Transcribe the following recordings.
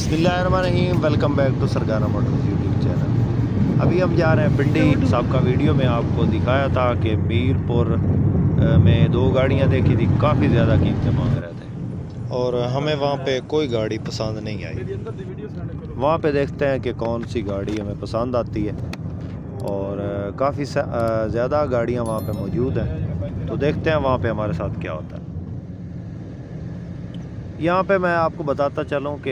बिस्मिल्लाहिर्रहमानिर्रहीम। Welcome back to Sargana motors YouTube channel. अभी हम जा रहे हैं पिंडी। सबका वीडियो में आपको दिखाया था कि मीरपुर में दो गाड़ियां देखी थी, काफ़ी ज़्यादा कीमतें मांग रहे थे और हमें वहाँ पे कोई गाड़ी पसंद नहीं आई। वहाँ पे देखते हैं कि कौन सी गाड़ी हमें पसंद आती है और काफ़ी ज़्यादा गाड़ियाँ वहाँ पे मौजूद हैं, तो देखते हैं वहाँ पे हमारे साथ क्या होता है। यहाँ पे मैं आपको बताता चलूँ कि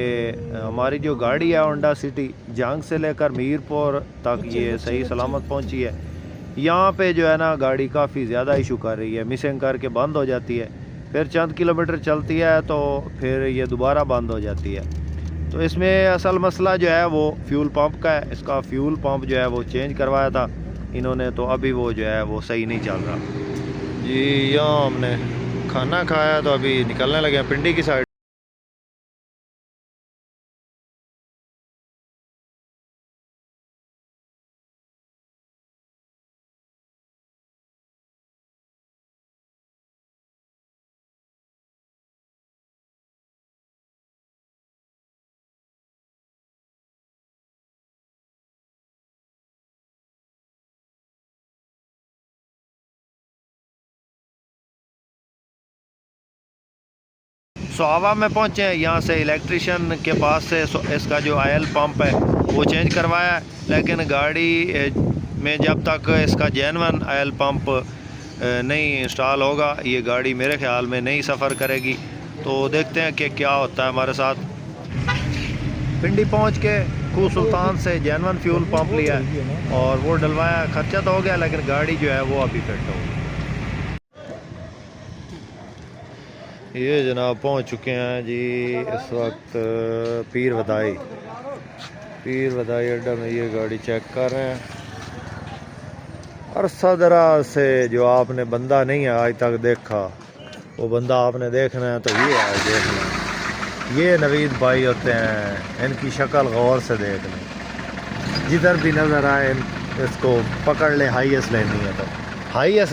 हमारी जो गाड़ी है होंडा सिटी जंग से लेकर मीरपुर तक ये सही सलामत पहुँची है। यहाँ पे जो है ना गाड़ी काफ़ी ज़्यादा इशू कर रही है, मिसिंग करके बंद हो जाती है, फिर चंद किलोमीटर चलती है तो फिर ये दोबारा बंद हो जाती है। तो इसमें असल मसला जो है वो फ्यूल पंप का है। इसका फ्यूल पंप जो है वो चेंज करवाया था इन्होंने, तो अभी वो जो है वो सही नहीं चल रहा जी। यहाँ हमने खाना खाया तो अभी निकलने लगे हैं पिंडी की साइड। सोहावा में पहुँचे हैं। यहाँ से इलेक्ट्रिशियन के पास से इसका जो ऑयल पंप है वो चेंज करवाया है, लेकिन गाड़ी में जब तक इसका जेन्युइन ऑयल पंप नहीं इंस्टॉल होगा ये गाड़ी मेरे ख्याल में नहीं सफ़र करेगी। तो देखते हैं कि क्या होता है हमारे साथ। पिंडी पहुँच के खूह सुल्तान से जेन्युइन फ्यूल पंप लिया है और वो डलवाया। खर्चा तो हो गया लेकिन गाड़ी जो है वो अभी फिट होगी। ये जनाब पहुंच चुके हैं जी इस वक्त पीर वदाई अड्डा में। ये गाड़ी चेक कर रहे हैं और सदरा से जो आपने बंदा नहीं है आज तक देखा वो बंदा आपने देखना है, तो ये आज देखना है। ये नवीद भाई होते हैं, इनकी शक्ल गौर से देख लें, जिधर भी नज़र आए इसको पकड़ लें। हाईएस्ट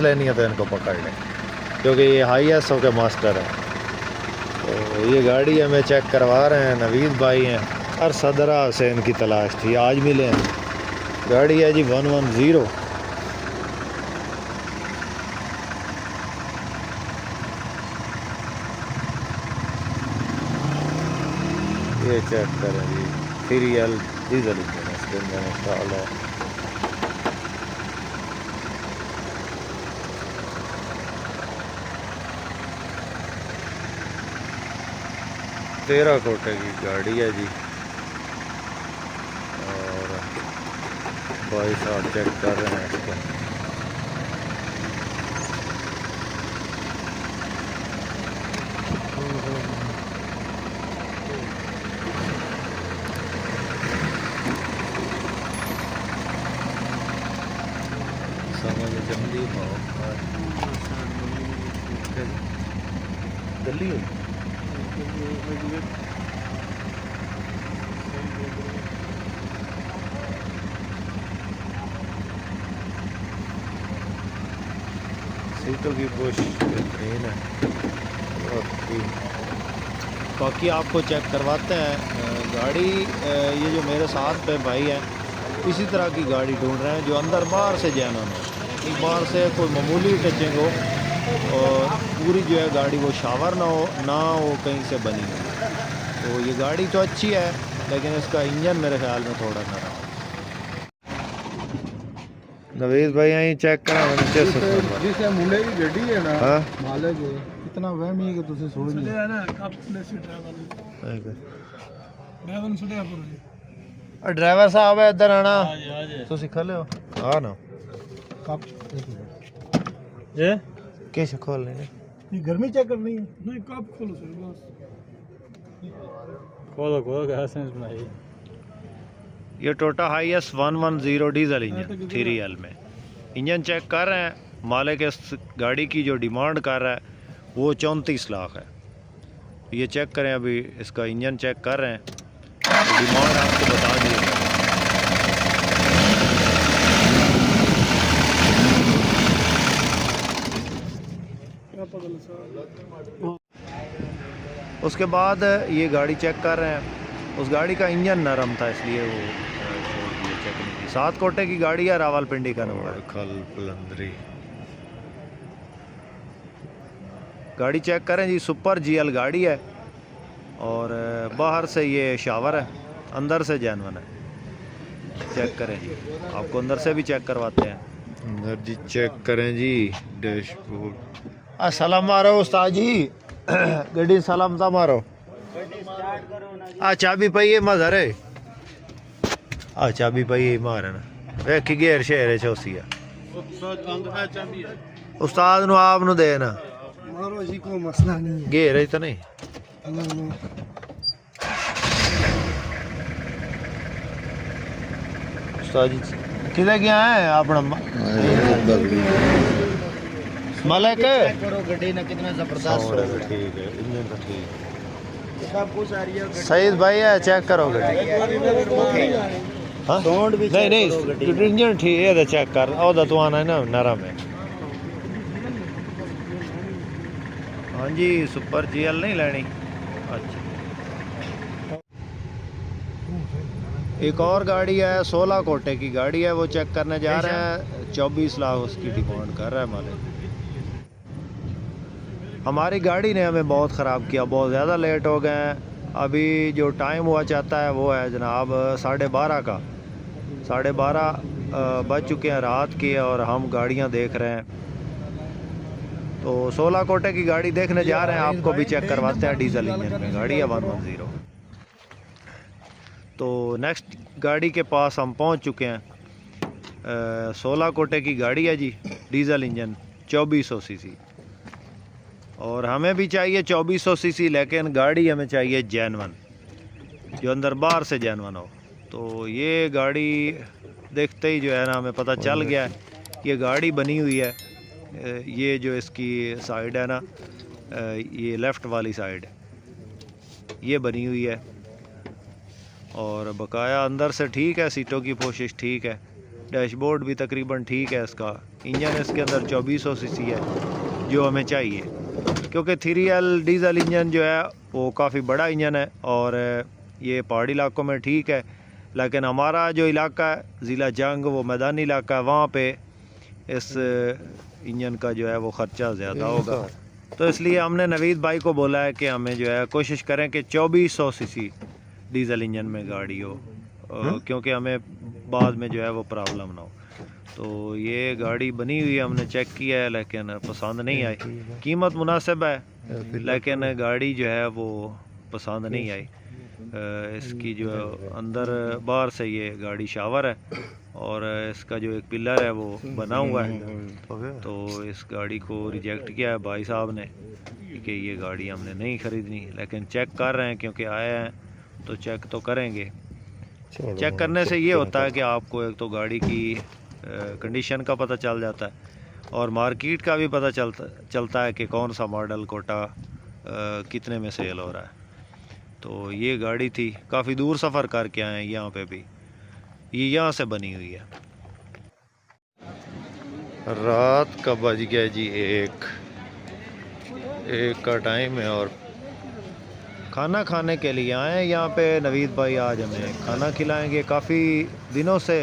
लेनी है तो इनको पकड़ लें, क्योंकि ये हाईएस्ट के मास्टर है। तो ये गाड़ी हमें चेक करवा रहे हैं, नवीद भाई हैं। हर सदरा से इनकी तलाश थी, आज मिले हैं। गाड़ी है जी 110। ये चेक करें जी, 3L डीजल इंजन इंस्टॉल है। टेराकोटा की गाड़ी है जी और भाई साहब चेक कर रहे हैं इसको। समझ जल्दी गली सीटों की पुश बेहतरीन है। बाकी आपको चेक करवाते हैं गाड़ी। ये जो मेरे साथ पे भाई है इसी तरह की गाड़ी ढूंढ रहे हैं जो अंदर बाहर से जेन्युइन हो, बाहर से कोई मामूली टचिंग हो और पूरी जो है गाड़ी वो शावर ना हो कहीं से बनी हो। तो ये गाड़ी तो अच्छी है लेकिन इसका इंजन मेरे ख्याल में थोड़ा खराब है। नवीद भाई यहीं चेक करा जिसे मुंडे की गड्डी है ना, हाँ मालिक इतना वहमी है कि तुझे छोड़ नहीं है ना। कब से ड्राइवर साहब है इधर आना तो सिखा लो। हाँ ना कब ये कैसे खोल लेने, ये गर्मी चेक करनी है। नहीं कब खोलो सर, बस खोलो गैस बनाई। ये टोटा हाईएस्ट 110 डीजल इंजन 3L में इंजन चेक कर रहे हैं। मालिक इस गाड़ी की जो डिमांड कर रहा है वो 34 लाख है। ये चेक करें, अभी इसका इंजन चेक कर रहे हैं, तो डिमांड आपको बता दी। उसके बाद ये गाड़ी चेक कर रहे हैं उस गाड़ी का इंजन नरम था इसलिए वो छोड़ दिया, चेक नहीं की। 7 कोटे की गाड़ी है, रावलपिंडी का नंबर। खल पलंदरी गाड़ी चेक करें जी, सुपर जीएल गाड़ी है और बाहर से ये शावर है, अंदर से जैनवन है। चेक करें जी, आपको अंदर से भी चेक करवाते हैं। अंदर जी चेक करें जी, डैशबोर्ड। सलाम मारो उस्ताद जी, गड्डी सलाम था मारो। चाबी पई है मजर है, चाबी पई है मारे ना वेख गेर शेर चौसी है। उस्ताद नु आप नु देना मारो जी, कोई मसला नहीं है। गेर तो नहीं। उस्ताद जी किधर गया है अपना मलक? करो गड्डी ना कितना जबरदस्त है। ठीक है, इंजन तो ठीक है, सब कुछ आ रही है। सईद भाई है, चेक करो गड्डी। साउंड भी नहीं नहीं, इंजन ठीक है, तो चेक कर। ओदा तो आना है ना नरम है। हाँ जी, सुपर जीएल नहीं लेनी। अच्छा, एक और गाड़ी है, 16 कोटे की गाड़ी है, वो चेक करने जा रहे हैं। 24 लाख उसकी डिमांड कर रहा है मालिक। हमारी गाड़ी ने हमें बहुत ख़राब किया, बहुत ज़्यादा लेट हो गए हैं। अभी जो टाइम हुआ चाहता है वो है जनाब 12:30 का। 12:30 बज चुके हैं रात के और हम गाड़ियां देख रहे हैं। तो 16 कोटे की गाड़ी देखने जा रहे हैं, आपको भी चेक करवाते हैं। डीजल इंजन में गाड़ी है 110। तो नेक्स्ट गाड़ी के पास हम पहुंच चुके हैं। 16 कोटे की गाड़ी है जी, डीजल इंजन, 2400 सीसी। और हमें भी चाहिए 2400 सीसी, लेकिन गाड़ी हमें चाहिए जैनवन, जो अंदर बाहर से जैनवन हो। तो ये गाड़ी देखते ही जो है ना हमें पता चल गया है ये गाड़ी बनी हुई है। ये जो इसकी साइड है ना, ये लेफ़्ट वाली साइड ये बनी हुई है और बकाया अंदर से ठीक है, सीटों की पोशिश ठीक है, डैशबोर्ड भी तकरीबन ठीक है। इसका इंजन इसके अंदर 2400 सीसी है जो हमें चाहिए, क्योंकि 3L डीजल इंजन जो है वो काफ़ी बड़ा इंजन है और ये पहाड़ी इलाकों में ठीक है। लेकिन हमारा जो इलाका है ज़िला जंग, वो मैदानी इलाका है, वहाँ पे इस इंजन का जो है वो ख़र्चा ज़्यादा होगा। तो इसलिए हमने नवीद भाई को बोला है कि हमें जो है कोशिश करें कि 2400 सीसी डीजल इंजन में गाड़ी हो, क्योंकि हमें बाद में जो है वो प्रॉब्लम ना हो। तो ये गाड़ी बनी हुई है, हमने चेक किया है, लेकिन पसंद नहीं आई। कीमत मुनासिब है, लेकिन गाड़ी जो है वो पसंद नहीं आई। इसकी जो अंदर बाहर से ये गाड़ी शावर है और इसका जो एक पिलर है वो बना हुआ है। तो इस गाड़ी को रिजेक्ट किया है भाई साहब ने कि ये गाड़ी हमने नहीं ख़रीदनी, लेकिन चेक कर रहे हैं क्योंकि आए हैं तो चेक तो करेंगे। चेक करने से ये होता है कि आपको एक तो गाड़ी की कंडीशन का पता चल जाता है और मार्केट का भी पता चलता है कि कौन सा मॉडल कोटा कितने में सेल हो रहा है। तो ये गाड़ी थी, काफ़ी दूर सफ़र करके आए हैं यहाँ पे भी, ये यहाँ से बनी हुई है। रात का बज गया जी 1 का टाइम है और खाना खाने के लिए आए हैं यहाँ पे। नवीद भाई आज हमें खाना खिलाएंगे। काफ़ी दिनों से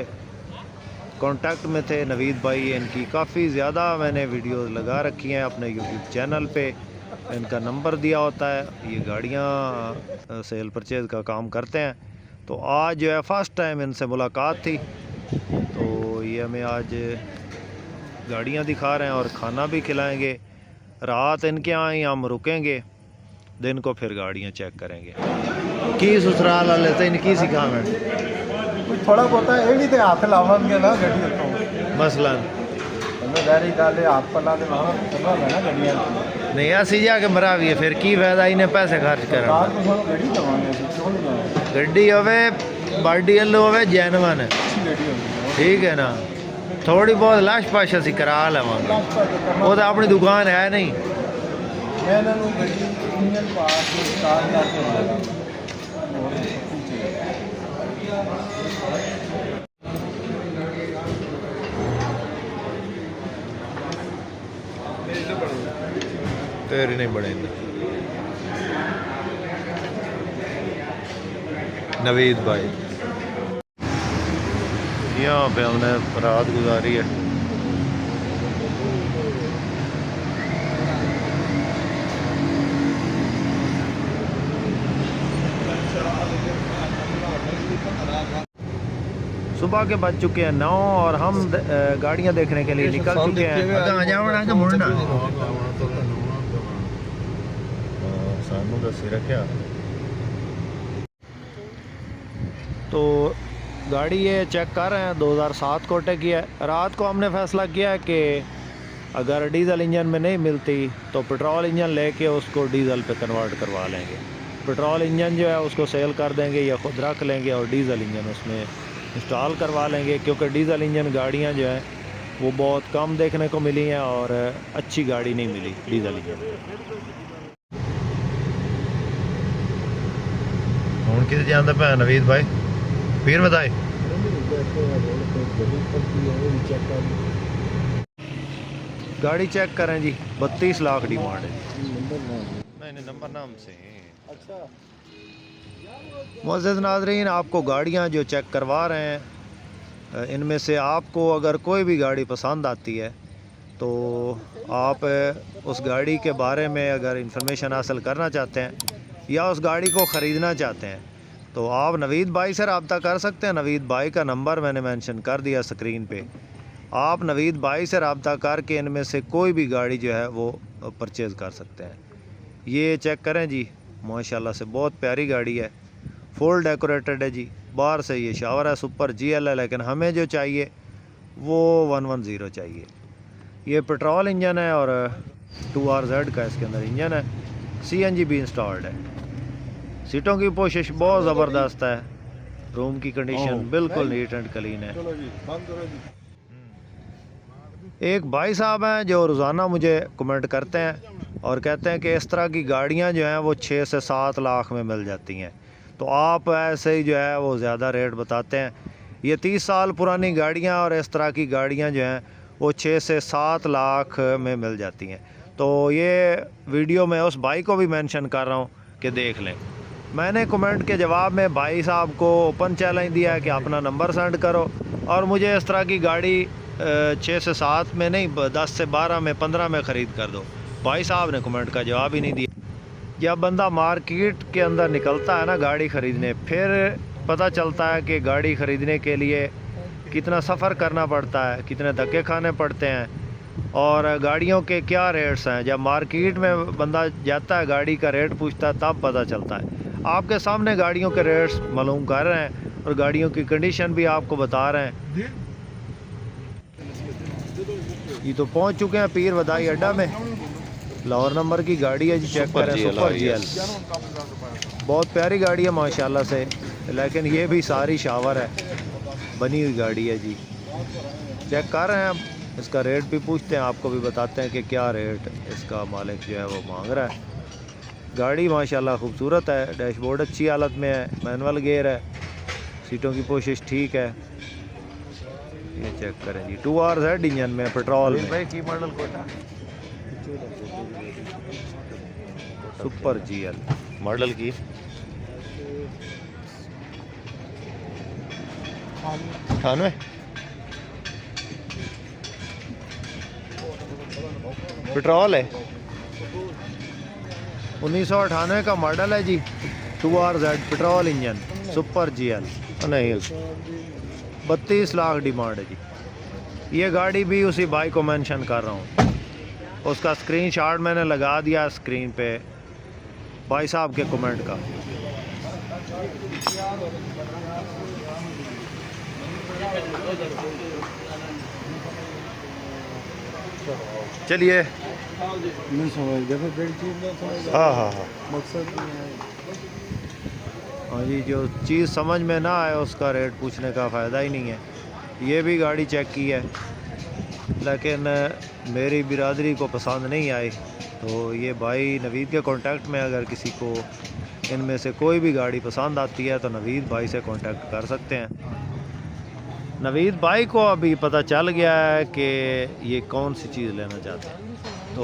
कांटेक्ट में थे नवीद भाई, इनकी काफ़ी ज़्यादा मैंने वीडियो लगा रखी हैं अपने यूट्यूब चैनल पे, इनका नंबर दिया होता है। ये गाड़ियाँ सेल परचेज़ का काम करते हैं। तो आज जो है फ़र्स्ट टाइम इनसे मुलाकात थी, तो ये हमें आज गाड़ियाँ दिखा रहे हैं और खाना भी खिलाएंगे। रात इनके यहाँ ही हम रुकेंगे, दिन को फिर गाड़ियाँ चेक करेंगे। की ससुराल वाले तो इनकी सिखाना थोड़ा बहुत है नहीं, तो हाथ लावेंगे ना गड्डी तो मसलन गाड़ी डाले हाथ पर डाले वहाँ चला ना गड्डियाँ नहीं ऐसी जाके मरा भी है, फिर की फायदा इन्हें पैसे खर्च कर। गड्डी होवे बॉडी होवे जैनवन, ठीक है ना, थोड़ी बहुत लाश पाश असी करा लवांगे, वो तो अपनी दुकान है नहीं। तेरी नहीं बढ़ेंगे। नवीद भाई। यहाँ पे हमने रात गुजारी है। सुबह के बज चुके हैं 9 और हम गाड़ियां देखने के लिए निकल चुके हैं। सानू दस रखा तो गाड़ी ये चेक कर रहे हैं 2007 कोटे की है। रात को हमने फैसला किया है कि अगर डीज़ल इंजन में नहीं मिलती तो पेट्रोल इंजन लेके उसको डीज़ल पे कन्वर्ट करवा लेंगे। पेट्रोल इंजन जो है उसको सेल कर देंगे या खुद रख लेंगे और डीज़ल इंजन उसमें इंस्टॉल करवा लेंगे, क्योंकि डीज़ल इंजन गाड़ियाँ जो हैं वो बहुत कम देखने को मिली हैं और अच्छी गाड़ी नहीं मिली डीज़ल इंजन। हूँ किस जाता पे नवीद भाई फिर बताए गाड़ी चेक करें जी 32 लाख डिमांड है। नहीं नंबर नाम से अच्छा। मुअज़्ज़िज़ नाज़रीन, आपको गाड़ियां जो चेक करवा रहे हैं इनमें से आपको अगर कोई भी गाड़ी पसंद आती है तो आप उस गाड़ी के बारे में अगर इंफॉर्मेशन हासिल करना चाहते हैं या उस गाड़ी को ख़रीदना चाहते हैं तो आप नवीद भाई से रब्ता कर सकते हैं। नवीद भाई का नंबर मैंने मेंशन कर दिया स्क्रीन पे। आप नवीद भाई से रब्ता करके इनमें से कोई भी गाड़ी जो है वो परचेज़ कर सकते हैं। ये चेक करें जी, माशाल्लाह से बहुत प्यारी गाड़ी है, फुल डेकोरेटेड है जी। बाहर से ये शावर है, सुपर GL है, लेकिन हमें जो चाहिए वो 110 चाहिए। ये पेट्रोल इंजन है और 2RZ का इसके अंदर इंजन है। CNG भी इंस्टॉल्ड है। सीटों की पोशिश बहुत ज़बरदस्त है। रूम की कंडीशन बिल्कुल नीट एंड क्लीन है। एक भाई साहब हैं जो रोज़ाना मुझे कमेंट करते हैं और कहते हैं कि इस तरह की गाड़ियां जो हैं वो 6 से 7 लाख में मिल जाती हैं, तो आप ऐसे ही जो है वो ज़्यादा रेट बताते हैं। ये 30 साल पुरानी गाड़ियां और इस तरह की गाड़ियां जो हैं वो 6 से 7 लाख में मिल जाती हैं। तो ये वीडियो में उस भाई को भी मेंशन कर रहा हूँ कि देख लें। मैंने कमेंट के जवाब में भाई साहब को ओपन चैलेंज दिया है कि अपना नंबर सेंड करो और मुझे इस तरह की गाड़ी 6 से 7 में नहीं 10 से 12 में 15 में ख़रीद कर दो। भाई साहब ने कमेंट का जवाब ही नहीं दिया। जब बंदा मार्केट के अंदर निकलता है ना गाड़ी ख़रीदने, फिर पता चलता है कि गाड़ी ख़रीदने के लिए कितना सफ़र करना पड़ता है, कितने धक्के खाने पड़ते हैं और गाड़ियों के क्या रेट्स हैं। जब मार्केट में बंदा जाता है गाड़ी का रेट पूछता है तब पता चलता है। आपके सामने गाड़ियों के रेट्स मालूम कर रहे हैं और गाड़ियों की कंडीशन भी आपको बता रहे हैं। ये तो पहुंच चुके हैं पीर वदाई अड्डा में। लाहौर नंबर की गाड़ी है जी, चेक करें, सुपर GL। बहुत प्यारी गाड़ी है माशाल्लाह से, लेकिन ये भी सारी शावर है, बनी हुई गाड़ी है जी। चेक कर रहे हैं, इसका रेट भी पूछते हैं, आपको भी बताते हैं कि क्या रेट इसका मालिक जो है वो मांग रहा है। गाड़ी माशाल्लाह खूबसूरत है, डैशबोर्ड अच्छी हालत में है, मैनुअल गियर है, सीटों की पोशिश ठीक है। ये चेक करें जी, 2RZ इंजन में, पेट्रोल में। भाई की model Toyota super GL model की 98 पेट्रोल है, 1998 का मॉडल है जी, 2RZ petrol engine, super GL। नहीं 32 लाख डिमांड है जी। ये गाड़ी भी उसी भाई को मेंशन कर रहा हूँ, उसका स्क्रीनशॉट मैंने लगा दिया स्क्रीन पे भाई साहब के कमेंट का। चलिए हाँ हाँ हाँ हाँ जी, जो चीज़ समझ में ना आए उसका रेट पूछने का फ़ायदा ही नहीं है। ये भी गाड़ी चेक की है लेकिन मेरी बिरादरी को पसंद नहीं आई, तो ये भाई नवीद के कांटेक्ट में अगर किसी को इनमें से कोई भी गाड़ी पसंद आती है तो नवीद भाई से कांटेक्ट कर सकते हैं। नवीद भाई को अभी पता चल गया है कि ये कौन सी चीज़ लेना चाहते हैं, तो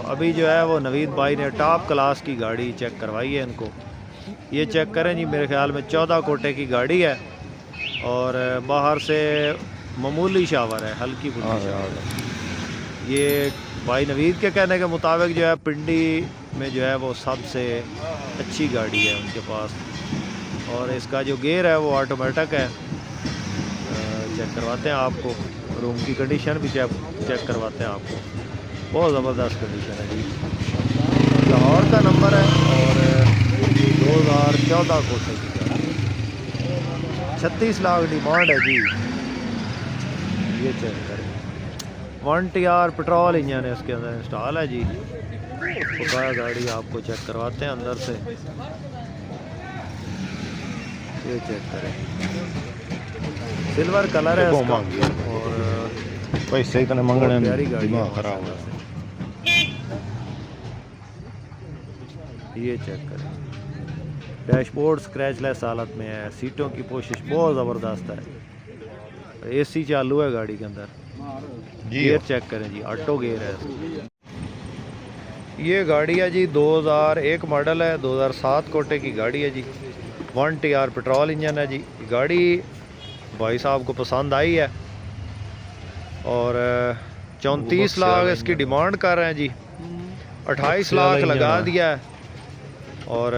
अभी जो है वो नवीद भाई ने टॉप क्लास की गाड़ी चेक करवाई है इनको। ये चेक करें जी, मेरे ख्याल में 14 कोटे की गाड़ी है और बाहर से मामूली शावर है, हल्की फुल्की शावर है। ये भाई नवीद के कहने के मुताबिक जो है पिंडी में जो है वो सबसे अच्छी गाड़ी है उनके पास। और इसका जो गेयर है वो ऑटोमेटिक है। चेक करवाते हैं आपको, रूम की कंडीशन भी चेक करवाते हैं आपको। बहुत ज़बरदस्त कंडीशन है जी। लाहौर का नंबर है और 2014 कोटे की गाड़ी, 36 लाख डिमांड है जी। ये चेक करें, 1TR पेट्रोल इंजन है इसके अंदर इंस्टॉल है जी। बकाया गाड़ी आपको चेक करवाते हैं अंदर से। ये चेक करें, सिल्वर कलर है इसका और पैसे इतने मंगने में प्यारी गाड़ी दिमाग खराब है। ये चेक करें, डैशबोर्ड स्क्रैचलेस हालत में है, सीटों की पोशिश बहुत ज़बरदस्त है, AC चालू है गाड़ी के अंदर। गियर चेक करें जी, ऑटो गियर है। ये गाड़ी है जी 2001 मॉडल है, 2007 कोटे की गाड़ी है जी। 1TR पेट्रोल इंजन है जी। गाड़ी भाई साहब को पसंद आई है और 34 लाख इसकी डिमांड कर रहे हैं जी। 28 लाख लगा दिया है और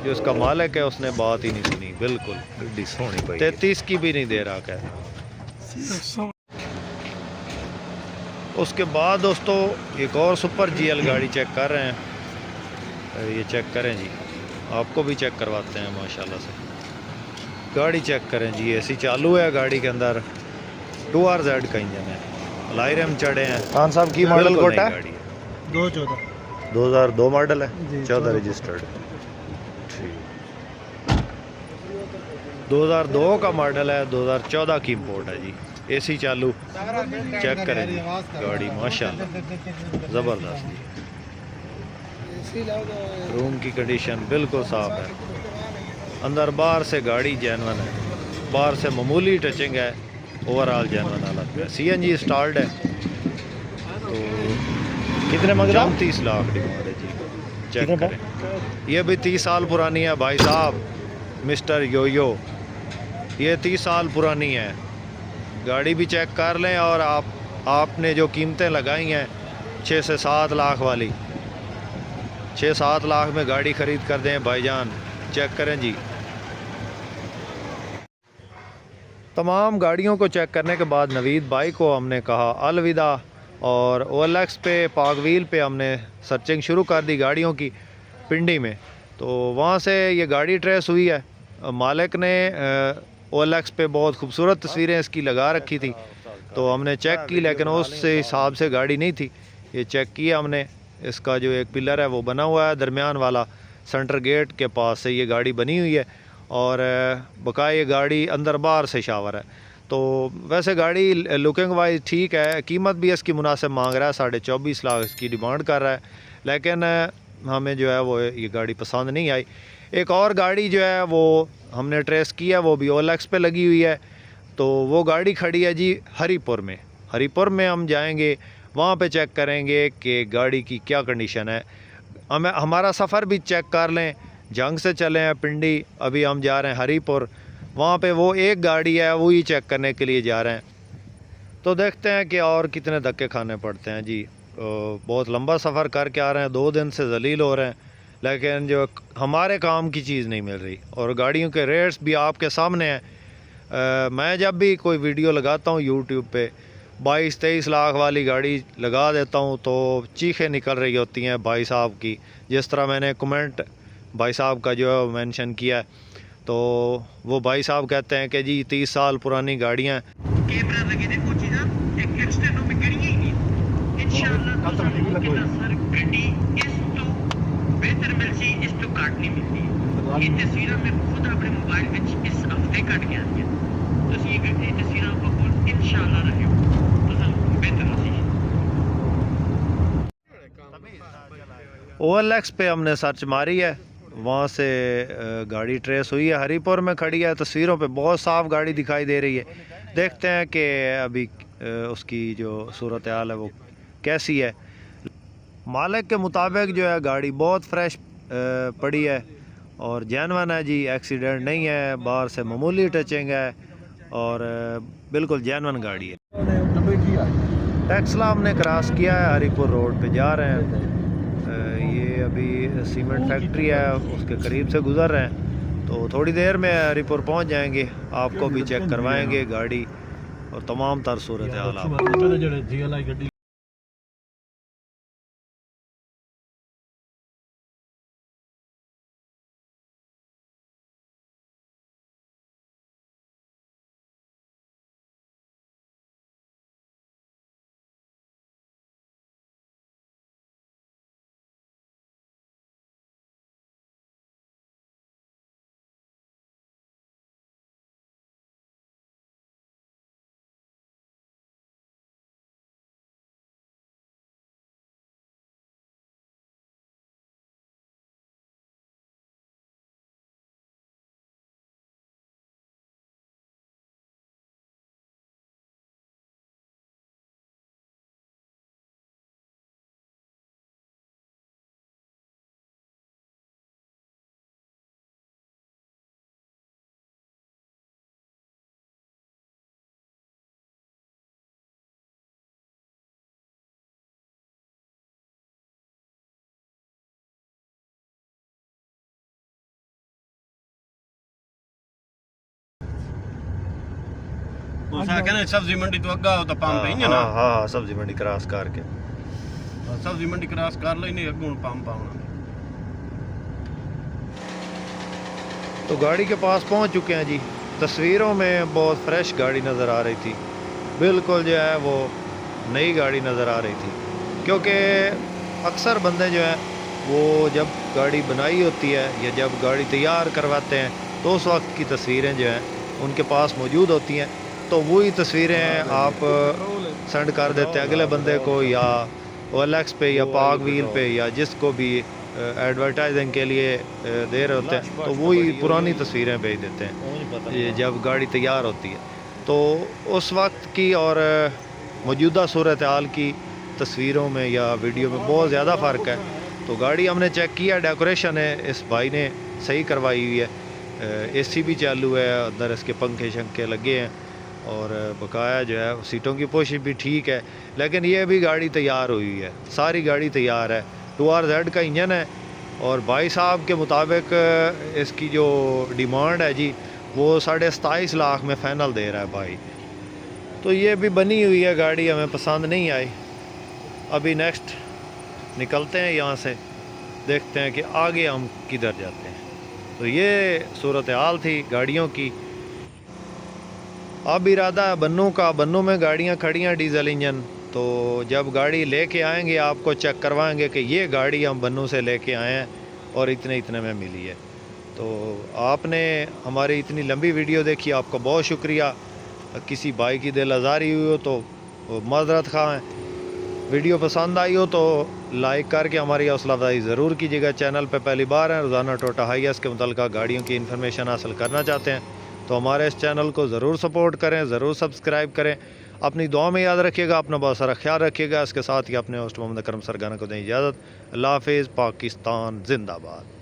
जो इसका मालिक है उसने बात ही नहीं सुनी, बिल्कुल 33 की भी नहीं दे रहा है। उसके बाद दोस्तों एक और सुपर GL गाड़ी चेक कर रहे हैं। ये चेक करें जी, आपको भी चेक करवाते हैं माशाल्लाह से। गाड़ी चेक करें जी, AC चालू है गाड़ी के अंदर, 2RZ का इंजन है, लाइरम चढ़े हैं। खान साहब की मॉडल कोटा है? 2002 मॉडल है, 14 रजिस्टर्ड। ठीक, 2002 का मॉडल है, 2014 की इंपोर्ट है जी। AC चालू, चेक करें जी गाड़ी माशाल्लाह ज़बरदस्त। रूम की कंडीशन बिल्कुल साफ़ है, अंदर बाहर से गाड़ी जेन्युइन है, बाहर से मामूली टचिंग है, ओवरऑल जेन्युइन हालत में। CNG स्टार्ट है। तो कितने मंग रहा? 34 लाख डिमांड है जी। चेक करें, ये भी 30 साल पुरानी है भाई साहब, मिस्टर योयो, ये 30 साल पुरानी है। गाड़ी भी चेक कर लें और आपने जो कीमतें लगाई हैं 6 से 7 लाख वाली, 6-7 लाख में गाड़ी ख़रीद कर दें भाईजान। चेक करें जी। तमाम गाड़ियों को चेक करने के बाद नवीद भाई को हमने कहा अलविदा और OLX पे, पागवील पे हमने सर्चिंग शुरू कर दी गाड़ियों की पिंडी में। तो वहाँ से ये गाड़ी ट्रेस हुई है। मालिक ने OLX पे बहुत खूबसूरत तस्वीरें इसकी लगा रखी थी, तो हमने चेक की, लेकिन उस हिसाब से गाड़ी नहीं थी। ये चेक किया हमने, इसका जो एक पिलर है वो बना हुआ है दरमियान वाला, सेंटर गेट के पास से ये गाड़ी बनी हुई है और बकाया ये गाड़ी अंदर बाहर से शावर है। तो वैसे गाड़ी लुकिंग वाइज ठीक है, कीमत भी इसकी मुनासिब मांग रहा है, 24.5 लाख इसकी डिमांड कर रहा है, लेकिन हमें जो है वो ये गाड़ी पसंद नहीं आई। एक और गाड़ी जो है वो हमने ट्रेस की है, वो भी OLX पे लगी हुई है। तो वो गाड़ी खड़ी है जी हरीपुर में। हरीपुर में हम जाएंगे, वहाँ पे चेक करेंगे कि गाड़ी की क्या कंडीशन है। हमारा सफ़र भी चेक कर लें, जंग से चले हैं पिंडी, अभी हम जा रहे हैं हरीपुर, वहाँ पे वो एक गाड़ी है वही चेक करने के लिए जा रहे हैं। तो देखते हैं कि और कितने धक्के खाने पड़ते हैं जी। बहुत लंबा सफ़र करके आ रहे हैं, 2 दिन से जलील हो रहे हैं, लेकिन जो हमारे काम की चीज़ नहीं मिल रही। और गाड़ियों के रेट्स भी आपके सामने हैं। मैं जब भी कोई वीडियो लगाता हूँ यूट्यूब पे, 22-23 लाख वाली गाड़ी लगा देता हूँ तो चीखें निकल रही होती हैं भाई साहब की। जिस तरह मैंने कमेंट भाई साहब का जो है मेंशन किया है, तो वो भाई साहब कहते हैं कि जी 30 साल पुरानी गाड़ियाँ कैमरा लगे ने वो चीज़ां एक एक्सटेंडो में करी ही नहीं इंशाल्लाह। तो सर गड्डी इस तो बेहतर मिल सी, इस तो काट नहीं मिलती। ये तस्वीरें मैं खुद अपने मोबाइल में इस हफ्ते कट गया तो ये गड्डी तस्वीरें आपको इंशाल्लाह रहे तो सर बेहतर हो सी। OLX पे हमने सर्च मारी है, वहाँ से गाड़ी ट्रेस हुई है, हरीपुर में खड़ी है, तस्वीरों पे बहुत साफ़ गाड़ी दिखाई दे रही है। देखते हैं कि अभी उसकी जो सूरत हाल है वो कैसी है। मालिक के मुताबिक जो है गाड़ी बहुत फ्रेश पड़ी है और जैनवन है जी, एक्सीडेंट नहीं है, बाहर से मामूली टचिंग है और बिल्कुल जैनवन गाड़ी है। टेक्सला हमने क्रॉस किया है, हरीपुर रोड पे जा रहे हैं। ये अभी सीमेंट फैक्ट्री है, उसके करीब से गुजर रहे हैं, तो थोड़ी देर में हरीपुर पहुंच जाएंगे। आपको भी चेक करवाएंगे गाड़ी और तमाम तर सूरत हाल आपको। सब्जी मंडी तो अग्गा हो तो पंप है ना। हाँ, सब्जी मंडी क्रॉस करके सब्जी मंडी क्रॉस कर लो, नहीं अग्गों पंप आना। तो गाड़ी के पास पहुंच चुके हैं जी। तस्वीरों में बहुत फ्रेश गाड़ी नज़र आ रही थी, बिल्कुल जो है वो नई गाड़ी नज़र आ रही थी, क्योंकि अक्सर बंदे जो हैं वो जब गाड़ी बनाई होती है या जब गाड़ी तैयार करवाते हैं तो उस वक्त की तस्वीरें जो हैं उनके पास मौजूद होती हैं, तो वही तस्वीरें आप सेंड कर देते हैं अगले बंदे को, या OLX पे या पाक व्हील पे या जिसको भी एडवर्टाइजिंग के लिए दे रहे होते हैं, तो वही पुरानी तस्वीरें भेज देते हैं ये जब गाड़ी तैयार होती है। तो उस वक्त की और मौजूदा सूरत हाल की तस्वीरों में या वीडियो में बहुत ज़्यादा फ़र्क है। तो गाड़ी हमने चेक किया, डेकोरेशन है इस भाई ने सही करवाई हुई है, AC भी चालू है, अंदर इसके पंखे शंखे लगे हैं और बकाया जो है सीटों की पोशिश भी ठीक है। लेकिन ये भी गाड़ी तैयार हुई है, सारी गाड़ी तैयार है। 2RZ का इंजन है और भाई साहब के मुताबिक इसकी जो डिमांड है जी वो 27.5 लाख में फ़ाइनल दे रहा है भाई। तो ये भी बनी हुई है गाड़ी, हमें पसंद नहीं आई। अभी नेक्स्ट निकलते हैं यहाँ से, देखते हैं कि आगे हम किधर जाते हैं। तो ये सूरत हाल थी गाड़ियों की। अब इरादा है बन्नू का, बन्नू में गाड़ियाँ खड़ी हैं डीजल इंजन, तो जब गाड़ी लेके आएंगे आपको चेक करवाएंगे कि ये गाड़ी हम बन्नू से लेके आए हैं और इतने इतने में मिली है। तो आपने हमारी इतनी लंबी वीडियो देखी, आपका बहुत शुक्रिया। किसी भाई की दिल आज़ारी हुई हो तो माजरत खा हैं। वीडियो पसंद आई हो तो लाइक करके हमारी हौसला अफजाई ज़रूर कीजिएगा। चैनल पे पहली बार हैं, रोज़ाना टोटा हाईएस के मुतल्लिक़ गाड़ियों की इन्फॉर्मेशन हासिल करना चाहते हैं तो हमारे इस चैनल को ज़रूर सपोर्ट करें, ज़रूर सब्सक्राइब करें। अपनी दुआ में याद रखिएगा, अपना बहुत सारा ख्याल रखिएगा। इसके साथ ही अपने होस्ट मोहम्मद करम सरगाना को दें इजाज़त। अल्लाह हाफ़िज़। पाकिस्तान जिंदाबाद।